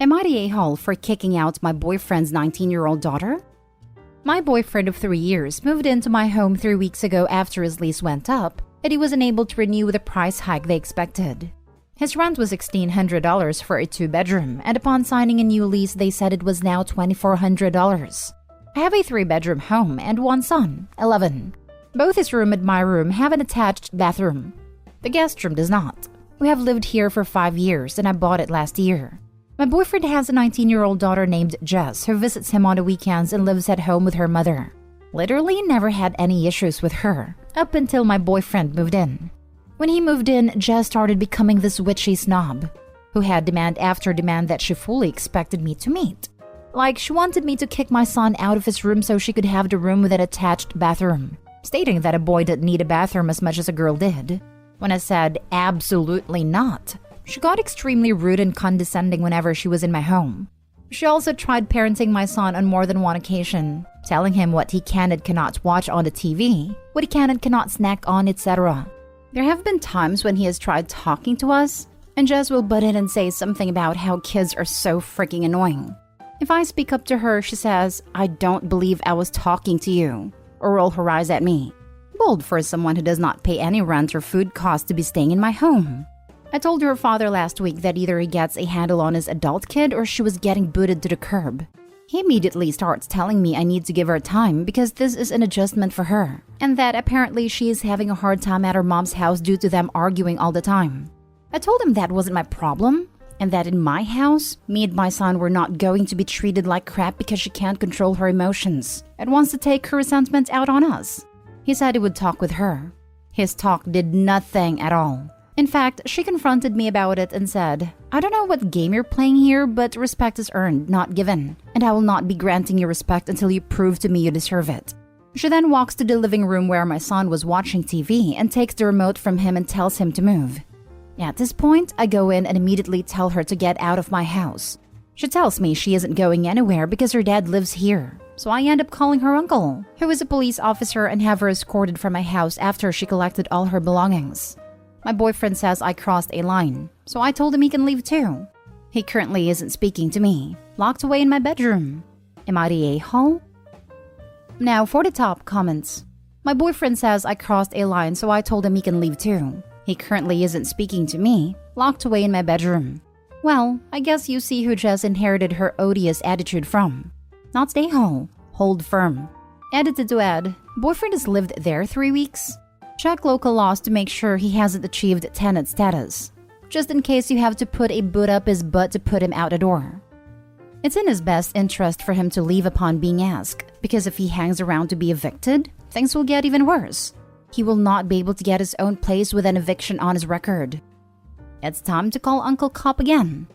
Am I the a-hole for kicking out my boyfriend's 19-year-old daughter? My boyfriend of 3 years moved into my home 3 weeks ago after his lease went up, and he was unable to renew the price hike they expected. His rent was $1,600 for a 2-bedroom, and upon signing a new lease they said it was now $2,400. I have a 3-bedroom home and one son, 11. Both his room and my room have an attached bathroom. The guest room does not. We have lived here for 5 years and I bought it last year. My boyfriend has a 19-year-old daughter named Jess who visits him on the weekends and lives at home with her mother. Literally never had any issues with her, up until my boyfriend moved in. When he moved in, Jess started becoming this witchy snob, who had demand after demand that she fully expected me to meet. Like, she wanted me to kick my son out of his room so she could have the room with an attached bathroom, stating that a boy didn't need a bathroom as much as a girl did. When I said, absolutely not, she got extremely rude and condescending whenever she was in my home. She also tried parenting my son on more than one occasion, telling him what he can and cannot watch on the TV, what he can and cannot snack on, etc. There have been times when he has tried talking to us, and Jess will butt in and say something about how kids are so freaking annoying. If I speak up to her, she says, "I don't believe I was talking to you," or roll her eyes at me. Bold for someone who does not pay any rent or food costs to be staying in my home. I told her father last week that either he gets a handle on his adult kid or she was getting booted to the curb. He immediately starts telling me I need to give her time because this is an adjustment for her, and that apparently she is having a hard time at her mom's house due to them arguing all the time. I told him that wasn't my problem, and that in my house, me and my son were not going to be treated like crap because she can't control her emotions and wants to take her resentment out on us. He said he would talk with her. His talk did nothing at all. In fact, she confronted me about it and said, "I don't know what game you're playing here, but respect is earned, not given, and I will not be granting you respect until you prove to me you deserve it." She then walks to the living room where my son was watching TV and takes the remote from him and tells him to move. At this point, I go in and immediately tell her to get out of my house. She tells me she isn't going anywhere because her dad lives here. So I end up calling her uncle, who is a police officer, and have her escorted from my house after she collected all her belongings. My boyfriend says I crossed a line, so I told him he can leave too. He currently isn't speaking to me, locked away in my bedroom. Am I the a-hole? Now for the top comments. My boyfriend says I crossed a line, so I told him he can leave too. He currently isn't speaking to me, locked away in my bedroom. Well, I guess you see who Jess inherited her odious attitude from. Not stay home, hold firm. Edited to add, boyfriend has lived there 3 weeks. Check local laws to make sure he hasn't achieved tenant status, just in case you have to put a boot up his butt to put him out a door. It's in his best interest for him to leave upon being asked, because if he hangs around to be evicted, things will get even worse. He will not be able to get his own place with an eviction on his record. It's time to call Uncle Cop again.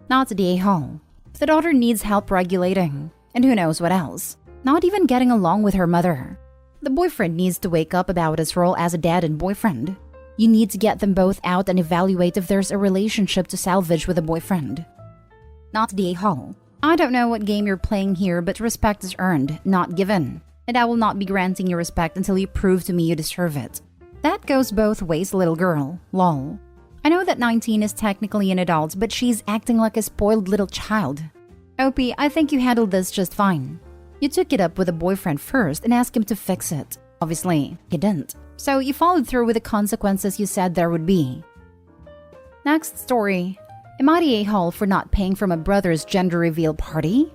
Not the a-hole. The daughter needs help regulating, and who knows what else. Not even getting along with her mother. The boyfriend needs to wake up about his role as a dad and boyfriend. You need to get them both out and evaluate if there's a relationship to salvage with a boyfriend. Not the a-hole. I don't know what game you're playing here, but respect is earned, not given. And I will not be granting you respect until you prove to me you deserve it. That goes both ways, little girl. Lol. I know that 19 is technically an adult, but she's acting like a spoiled little child. Opie, I think you handled this just fine. You took it up with a boyfriend first and asked him to fix it. Obviously, he didn't. So you followed through with the consequences you said there would be. Next story. Am I the a-hole for not paying for my brother's gender reveal party?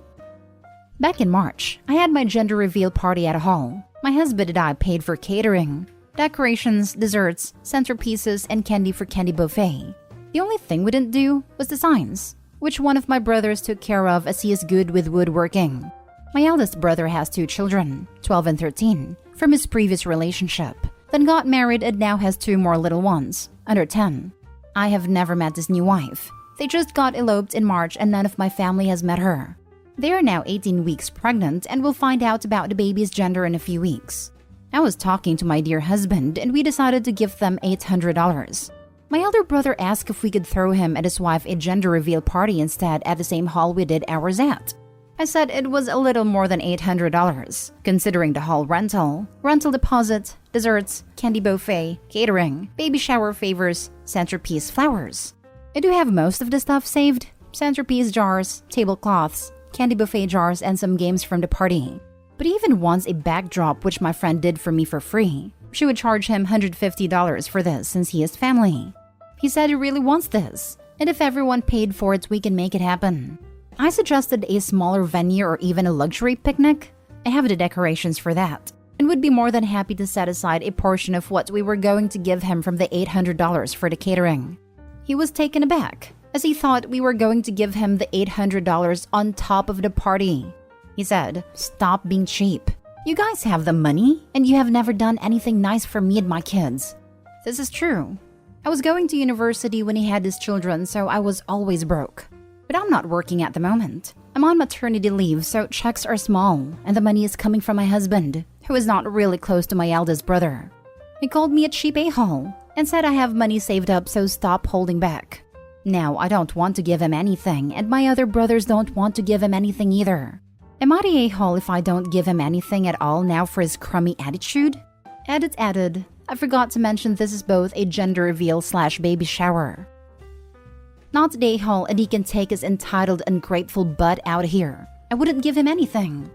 Back in March, I had my gender reveal party at a hall. My husband and I paid for catering, decorations, desserts, centerpieces, and candy for candy buffet. The only thing we didn't do was the signs, which one of my brothers took care of as he is good with woodworking. My eldest brother has 2 children, 12 and 13, from his previous relationship, then got married and now has 2 more little ones, under 10. I have never met his new wife. They just got eloped in March and none of my family has met her. They are now 18 weeks pregnant and will find out about the baby's gender in a few weeks. I was talking to my dear husband and we decided to give them $800. My elder brother asked if we could throw him and his wife a gender reveal party instead at the same hall we did ours at. I said it was a little more than $800, considering the hall rental deposit, desserts, candy buffet, catering, baby shower favors, centerpiece flowers. I do have most of the stuff saved, centerpiece jars, tablecloths, candy buffet jars, and some games from the party. But he even wants a backdrop which my friend did for me for free. She would charge him $150 for this since he has family. He said he really wants this, and if everyone paid for it, we can make it happen. I suggested a smaller venue or even a luxury picnic. I have the decorations for that, and would be more than happy to set aside a portion of what we were going to give him from the $800 for the catering. He was taken aback, as he thought we were going to give him the $800 on top of the party. He said, "Stop being cheap. You guys have the money, and you have never done anything nice for me and my kids." This is true. I was going to university when he had his children, so I was always broke. But I'm not working at the moment. I'm on maternity leave, so checks are small, and the money is coming from my husband, who is not really close to my eldest brother. He called me a cheap a-hole and said I have money saved up, so stop holding back. Now, I don't want to give him anything, and my other brothers don't want to give him anything either. Am I the a-hole if I don't give him anything at all now for his crummy attitude? Edit added. I forgot to mention this is both a gender reveal / baby shower. Not the a-hole, and he can take his entitled, ungrateful butt out of here. I wouldn't give him anything.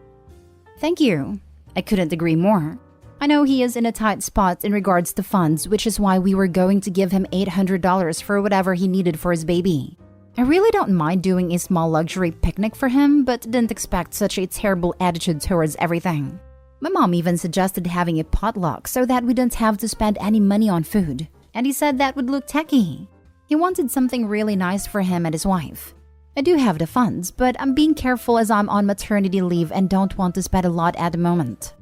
Thank you. I couldn't agree more. I know he is in a tight spot in regards to funds, which is why we were going to give him $800 for whatever he needed for his baby. I really don't mind doing a small luxury picnic for him, but didn't expect such a terrible attitude towards everything. My mom even suggested having a potluck so that we didn't have to spend any money on food, and he said that would look tacky. He wanted something really nice for him and his wife. I do have the funds, but I'm being careful as I'm on maternity leave and don't want to spend a lot at the moment.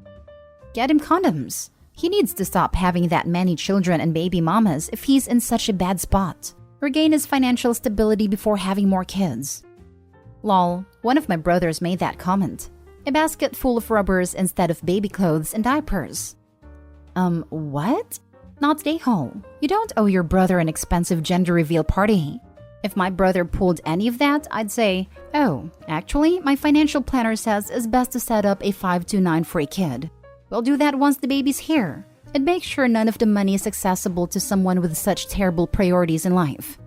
Get him condoms. He needs to stop having that many children and baby mamas if he's in such a bad spot. Regain his financial stability before having more kids. Lol, one of my brothers made that comment. A basket full of rubbers instead of baby clothes and diapers. What? Not a-hole. You don't owe your brother an expensive gender reveal party. If my brother pulled any of that, I'd say, "Oh, actually, my financial planner says it's best to set up a 529 for a kid. We'll do that once the baby's here, and make sure none of the money is accessible to someone with such terrible priorities in life."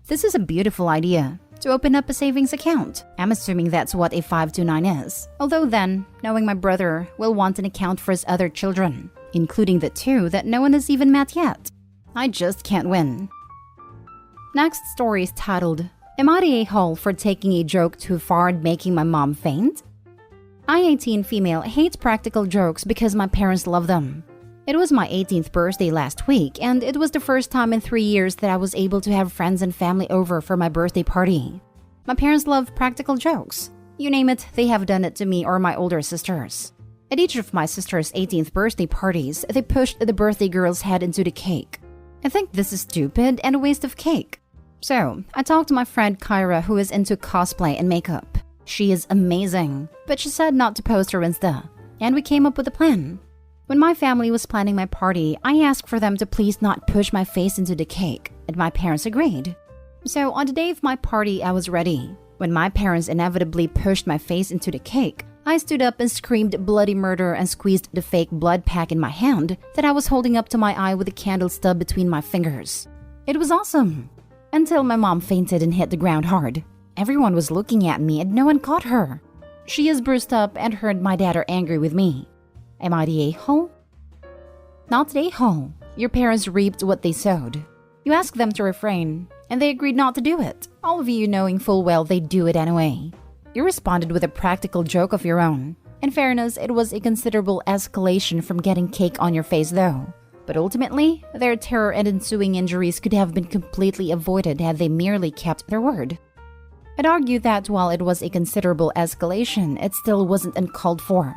This is a beautiful idea, to open up a savings account. I'm assuming that's what a 529 is. Although then, knowing my brother will want an account for his other children, including the 2 that no one has even met yet. I just can't win. Next story is titled, "Am I the a-hole for taking a joke too far and making my mom faint?" I, 18 female, hate practical jokes because my parents love them. It was my 18th birthday last week, and it was the first time in 3 years that I was able to have friends and family over for my birthday party. My parents love practical jokes. You name it, they have done it to me or my older sisters. At each of my sister's 18th birthday parties, they pushed the birthday girl's head into the cake. I think this is stupid and a waste of cake. So, I talked to my friend Kyra, who is into cosplay and makeup. She is amazing, but she said not to post her Insta, and we came up with a plan. When my family was planning my party, I asked for them to please not push my face into the cake, and my parents agreed. So on the day of my party, I was ready. When my parents inevitably pushed my face into the cake, I stood up and screamed bloody murder and squeezed the fake blood pack in my hand that I was holding up to my eye with a candle stub between my fingers. It was awesome. Until my mom fainted and hit the ground hard. Everyone was looking at me and no one caught her. She is bruised up and her and my dad are angry with me. Am I the a-hole? Not the a-hole. Your parents reaped what they sowed. You asked them to refrain, and they agreed not to do it, all of you knowing full well they'd do it anyway. You responded with a practical joke of your own. In fairness, it was a considerable escalation from getting cake on your face though. But ultimately, their terror and ensuing injuries could have been completely avoided had they merely kept their word. I'd argue that while it was a considerable escalation, it still wasn't uncalled for.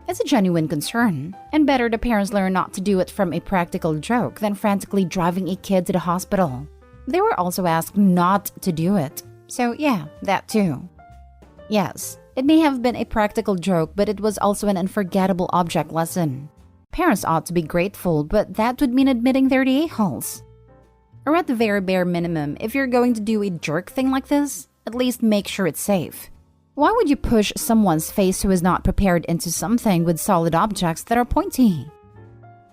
It's a genuine concern, and better the parents learn not to do it from a practical joke than frantically driving a kid to the hospital. They were also asked not to do it, so yeah, that too. Yes, it may have been a practical joke, but it was also an unforgettable object lesson. Parents ought to be grateful, but that would mean admitting they're the a-holes. Or at the very bare minimum, if you're going to do a jerk thing like this, at least make sure it's safe. Why would you push someone's face who is not prepared into something with solid objects that are pointy?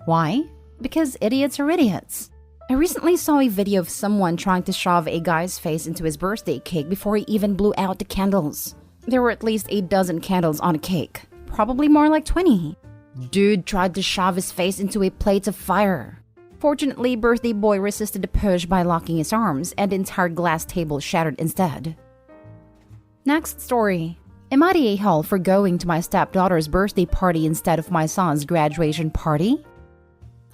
Why? Because idiots are idiots. I recently saw a video of someone trying to shove a guy's face into his birthday cake before he even blew out the candles. There were at least 8 dozen candles on a cake, probably more like 20. Dude tried to shove his face into a plate of fire. Fortunately, birthday boy resisted the push by locking his arms, and the entire glass table shattered instead. Next story. Am I the a-hole for going to my stepdaughter's birthday party instead of my son's graduation party?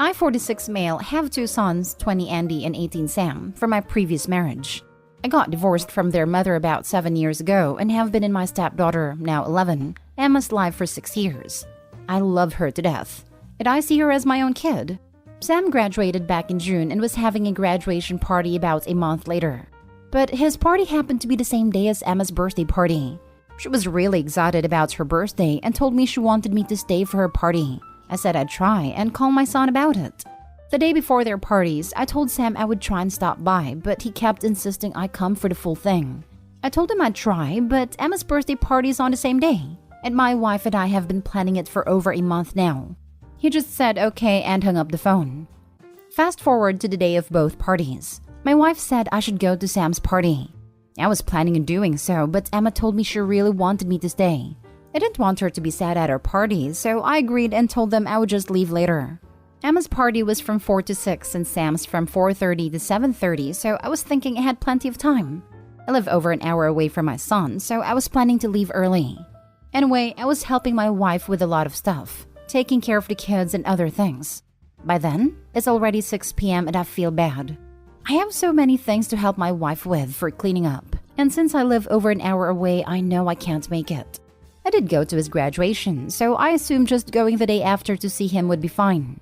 I, 46 male, have 2 sons, 20 Andy and 18 Sam, from my previous marriage. I got divorced from their mother about 7 years ago and have been in my stepdaughter, now 11, Emma's life for 6 years. I love her to death, and I see her as my own kid. Sam graduated back in June and was having a graduation party about a month later. But his party happened to be the same day as Emma's birthday party. She was really excited about her birthday and told me she wanted me to stay for her party. I said I'd try and call my son about it. The day before their parties, I told Sam I would try and stop by, but he kept insisting I come for the full thing. I told him I'd try, but Emma's birthday party is on the same day, and my wife and I have been planning it for over a month now. He just said okay and hung up the phone. Fast forward to the day of both parties. My wife said I should go to Sam's party. I was planning on doing so, but Emma told me she really wanted me to stay. I didn't want her to be sad at our party, so I agreed and told them I would just leave later. Emma's party was from 4 to 6 and Sam's from 4:30 to 7:30, so I was thinking I had plenty of time. I live over an hour away from my son, so I was planning to leave early. Anyway, I was helping my wife with a lot of stuff, taking care of the kids and other things. By then, it's already 6 p.m. and I feel bad. I have so many things to help my wife with for cleaning up, and since I live over an hour away, I know I can't make it. I did go to his graduation, so I assumed just going the day after to see him would be fine.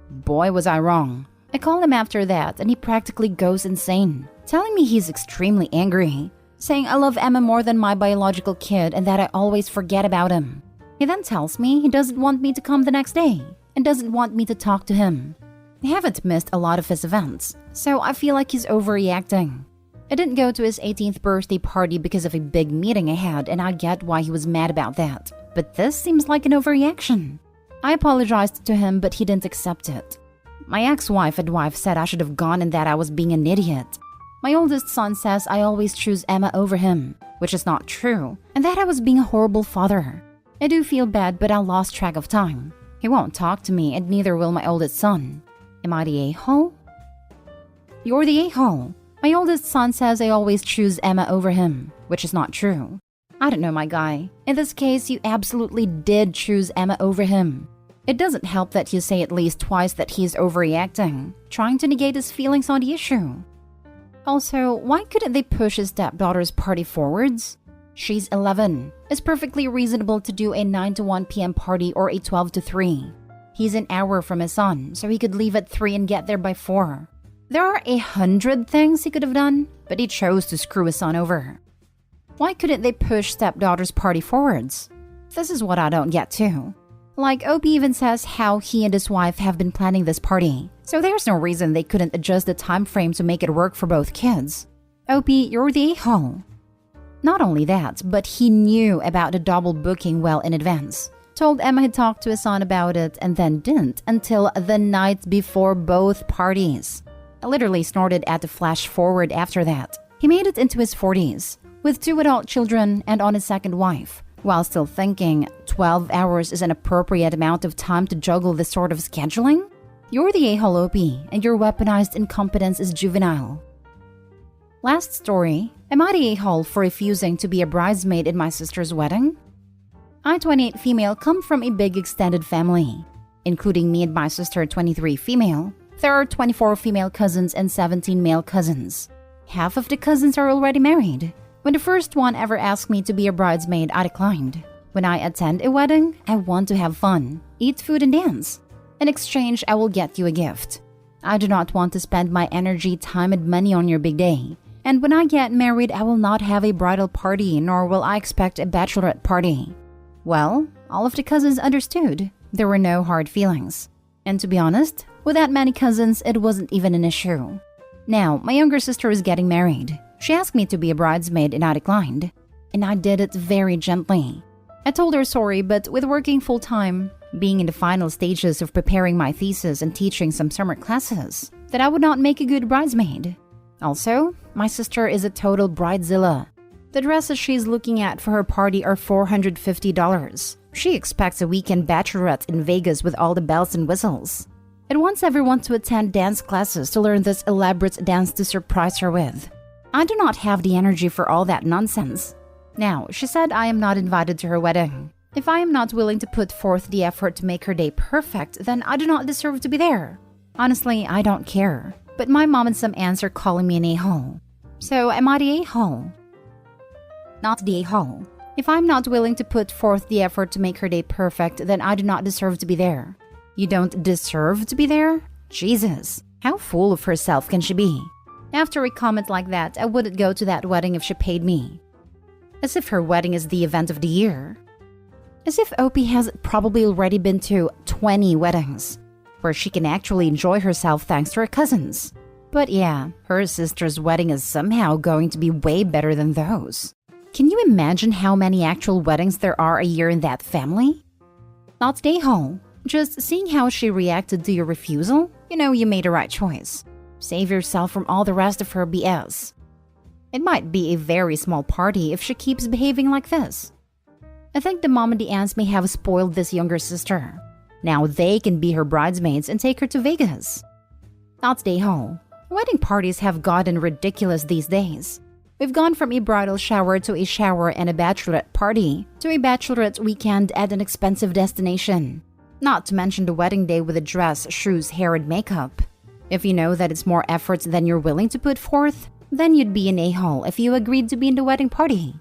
Boy, was I wrong. I call him after that, and he practically goes insane, telling me he's extremely angry, saying I love Emma more than my biological kid and that I always forget about him. He then tells me he doesn't want me to come the next day and doesn't want me to talk to him. I haven't missed a lot of his events, so I feel like he's overreacting. I didn't go to his 18th birthday party because of a big meeting I had, and I get why he was mad about that. But this seems like an overreaction. I apologized to him, but he didn't accept it. My ex-wife and wife said I should have gone and that I was being an idiot. My oldest son says I always choose Emma over him, which is not true, and that I was being a horrible father. I do feel bad, but I lost track of time. He won't talk to me, and neither will my oldest son. Am I the a-hole? You're the a-hole. My oldest son says I always choose Emma over him, which is not true. I don't know, my guy. In this case, you absolutely did choose Emma over him. It doesn't help that you say at least twice that he's overreacting, trying to negate his feelings on the issue. Also, why couldn't they push his stepdaughter's party forwards? She's 11. It's perfectly reasonable to do a 9 to 1 p.m. party or a 12 to 3. He's an hour from his son, so he could leave at 3 and get there by 4. There are 100 things he could have done, but he chose to screw his son over. Why couldn't they push stepdaughter's party forwards? This is what I don't get too. Like, OP even says how he and his wife have been planning this party, so there's no reason they couldn't adjust the time frame to make it work for both kids. OP, you're the a-hole. Not only that, but he knew about the double booking well in advance. Told Emma he'd talked to his son about it and then didn't until the night before both parties. I literally snorted at the flash forward after that. He made it into his 40s, with 2 adult children and on his second wife, while still thinking 12 hours is an appropriate amount of time to juggle this sort of scheduling? You're the a-hole, OP, and your weaponized incompetence is juvenile. Last story. Am I the a-hole for refusing to be a bridesmaid in my sister's wedding? I, 28 female, come from a big extended family. Including me and my sister, 23 female, there are 24 female cousins and 17 male cousins. Half of the cousins are already married. When the first one ever asked me to be a bridesmaid, I declined. When I attend a wedding, I want to have fun, eat food and dance. In exchange, I will get you a gift. I do not want to spend my energy, time and money on your big day. And when I get married, I will not have a bridal party, nor will I expect a bachelorette party. Well, all of the cousins understood. There were no hard feelings. And to be honest, with that many cousins, it wasn't even an issue. Now, my younger sister is getting married. She asked me to be a bridesmaid and I declined. And I did it very gently. I told her sorry, but with working full-time, being in the final stages of preparing my thesis and teaching some summer classes, that I would not make a good bridesmaid. Also, my sister is a total bridezilla. The dresses she's looking at for her party are $450. She expects a weekend bachelorette in Vegas with all the bells and whistles, and wants everyone to attend dance classes to learn this elaborate dance to surprise her with. I do not have the energy for all that nonsense. Now, she said I am not invited to her wedding. If I am not willing to put forth the effort to make her day perfect, then I do not deserve to be there. Honestly, I don't care. But my mom and some aunts are calling me an a-hole. So, am I the a-hole? Not the a-hole. If I'm not willing to put forth the effort to make her day perfect, then I do not deserve to be there. You don't deserve to be there? Jesus, how full of herself can she be? After a comment like that, I wouldn't go to that wedding if she paid me. As if her wedding is the event of the year. As if Opie has probably already been to 20 weddings, where she can actually enjoy herself thanks to her cousins. But yeah, her sister's wedding is somehow going to be way better than those. Can you imagine how many actual weddings there are a year in that family? Not the a-hole. Just seeing how she reacted to your refusal, you know you made a right choice. Save yourself from all the rest of her BS. It might be a very small party if she keeps behaving like this. I think the mom and the aunts may have spoiled this younger sister. Now they can be her bridesmaids and take her to Vegas. Not the a-hole. Wedding parties have gotten ridiculous these days. We've gone from a bridal shower to a shower and a bachelorette party to a bachelorette weekend at an expensive destination. Not to mention the wedding day with a dress, shoes, hair, and makeup. If you know that it's more effort than you're willing to put forth, then you'd be an a-hole if you agreed to be in the wedding party.